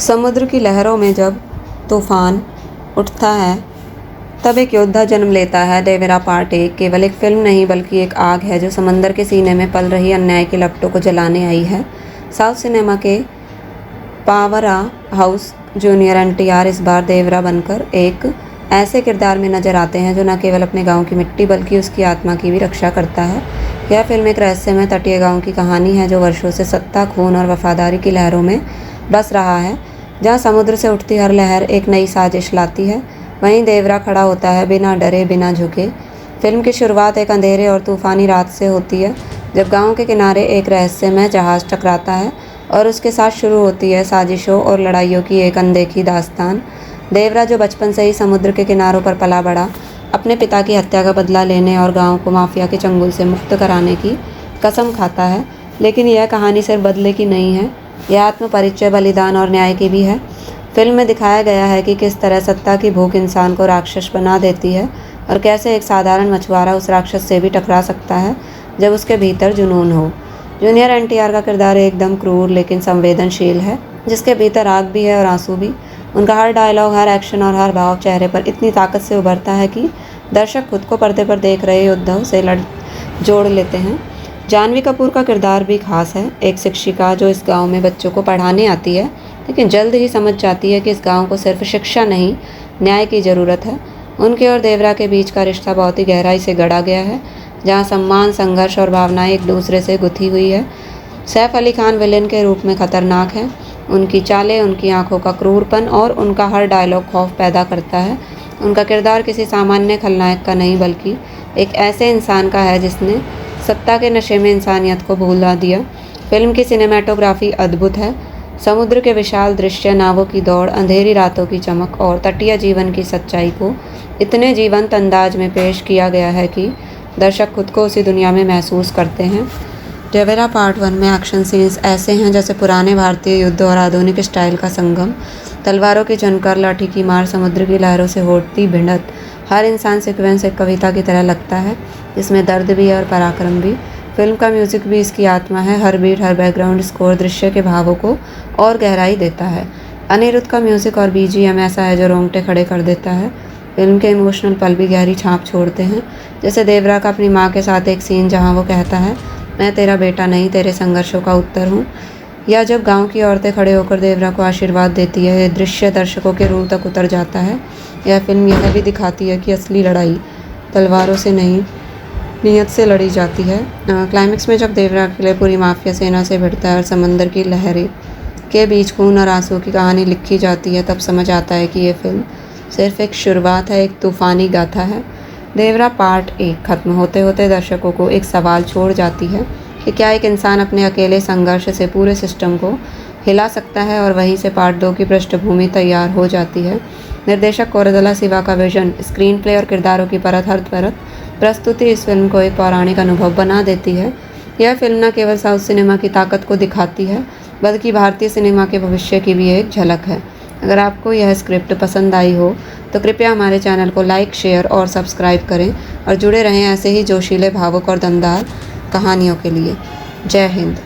समुद्र की लहरों में जब तूफान उठता है तब एक योद्धा जन्म लेता है। देवरा पार्ट 1 केवल एक फिल्म नहीं बल्कि एक आग है जो समंदर के सीने में पल रही अन्याय की लपटों को जलाने आई है। साउथ सिनेमा के पावर हाउस जूनियर एनटीआर इस बार देवरा बनकर एक ऐसे किरदार में नजर आते हैं जो न केवल अपने गांव की मिट्टी बल्कि उसकी आत्मा की भी रक्षा करता है। यह फिल्म एक रहस्यमय तटीय गांव की कहानी है जो वर्षों से सत्ता, खून और वफादारी की लहरों में बस रहा है। जहाँ समुद्र से उठती हर लहर एक नई साजिश लाती है, वहीं देवरा खड़ा होता है बिना डरे, बिना झुके। फिल्म की शुरुआत एक अंधेरे और तूफानी रात से होती है जब गांव के किनारे एक रहस्यमय जहाज टकराता है और उसके साथ शुरू होती है साजिशों और लड़ाइयों की एक अनदेखी दास्तान। देवरा, जो बचपन से ही समुद्र के किनारों पर पला बड़ा, अपने पिता की हत्या का बदला लेने और गांव को माफिया के चंगुल से मुक्त कराने की कसम खाता है। लेकिन यह कहानी सिर्फ बदले की नहीं है, यह आत्मपरिचय, बलिदान और न्याय की भी है। फिल्म में दिखाया गया है कि किस तरह सत्ता की भूख इंसान को राक्षस बना देती है और कैसे एक साधारण मछुआरा उस राक्षस से भी टकरा सकता है जब उसके भीतर जुनून हो। जूनियर एनटीआर का किरदार एकदम क्रूर लेकिन संवेदनशील है, जिसके भीतर आग भी है और आंसू भी। उनका हर डायलॉग, हर एक्शन और हर भाव चेहरे पर इतनी ताकत से उभरता है कि दर्शक खुद को पर्दे पर देख रहे योद्धाओं से जोड़ लेते हैं। जानवी कपूर का किरदार भी खास है, एक शिक्षिका जो इस गांव में बच्चों को पढ़ाने आती है लेकिन जल्द ही समझ जाती है कि इस गांव को सिर्फ शिक्षा नहीं, न्याय की ज़रूरत है। उनके और देवरा के बीच का रिश्ता बहुत ही गहराई से गढ़ा गया है, जहां सम्मान, संघर्ष और भावनाएं एक दूसरे से गुथी हुई है। सैफ अली खान विलेन के रूप में खतरनाक है। उनकी चालें, उनकी आंखों का क्रूरपन और उनका हर डायलॉग खौफ पैदा करता है। उनका किरदार किसी सामान्य खलनायक का नहीं बल्कि एक ऐसे इंसान का है जिसने सत्ता के नशे में इंसानियत को भुला दिया। फिल्म की सिनेमेटोग्राफी अद्भुत है। समुद्र के विशाल दृश्य, नावों की दौड़, अंधेरी रातों की चमक और तटीय जीवन की सच्चाई को इतने जीवंत अंदाज में पेश किया गया है कि दर्शक खुद को उसी दुनिया में महसूस करते हैं। देवरा पार्ट 1 में एक्शन सीन्स ऐसे हैं जैसे पुराने भारतीय युद्ध और आधुनिक स्टाइल का संगम। तलवारों की झनकार, लाठी की मार, समुद्र की लहरों से होती भिड़ंत, हर इंसान सीक्वेंस एक कविता की तरह लगता है जिसमें दर्द भी है और पराक्रम भी। फिल्म का म्यूजिक भी इसकी आत्मा है। हर बीट, हर बैकग्राउंड स्कोर दृश्य के भावों को और गहराई देता है। अनिरुद्ध का म्यूजिक और बीजीएम ऐसा है जो रोंगटे खड़े कर देता है। फिल्म के इमोशनल पल भी गहरी छाप छोड़ते हैं, जैसे देवरा का अपनी माँ के साथ एक सीन जहाँ वो कहता है, मैं तेरा बेटा नहीं, तेरे संघर्षों का उत्तर हूँ। या जब गांव की औरतें खड़े होकर देवरा को आशीर्वाद देती है, यह दृश्य दर्शकों के रूह तक उतर जाता है। यह फिल्म यह भी दिखाती है कि असली लड़ाई तलवारों से नहीं, नीयत से लड़ी जाती है। क्लाइमेक्स में जब देवरा अकेले पूरी माफिया सेना से भिड़ता है और समंदर की लहरें के बीच खून और आंसू की कहानी लिखी जाती है, तब समझ आता है कि ये फिल्म सिर्फ एक शुरुआत है, एक तूफानी गाथा है। देवरा पार्ट 1 खत्म होते होते दर्शकों को एक सवाल छोड़ जाती है कि क्या एक इंसान अपने अकेले संघर्ष से पूरे सिस्टम को हिला सकता है, और वहीं से पार्ट 2 की पृष्ठभूमि तैयार हो जाती है। निर्देशक कोरदला सिवा का विजन, स्क्रीन प्ले और किरदारों की परत हर परत प्रस्तुति इस फिल्म को एक पौराणिक अनुभव बना देती है। यह फिल्म न केवल साउथ सिनेमा की ताकत को दिखाती है बल्कि भारतीय सिनेमा के भविष्य की भी एक झलक है। अगर आपको यह स्क्रिप्ट पसंद आई हो तो कृपया हमारे चैनल को लाइक, शेयर और सब्सक्राइब करें और जुड़े रहें ऐसे ही जोशीले, भावुक और दमदार कहानियों के लिए। जय हिंद।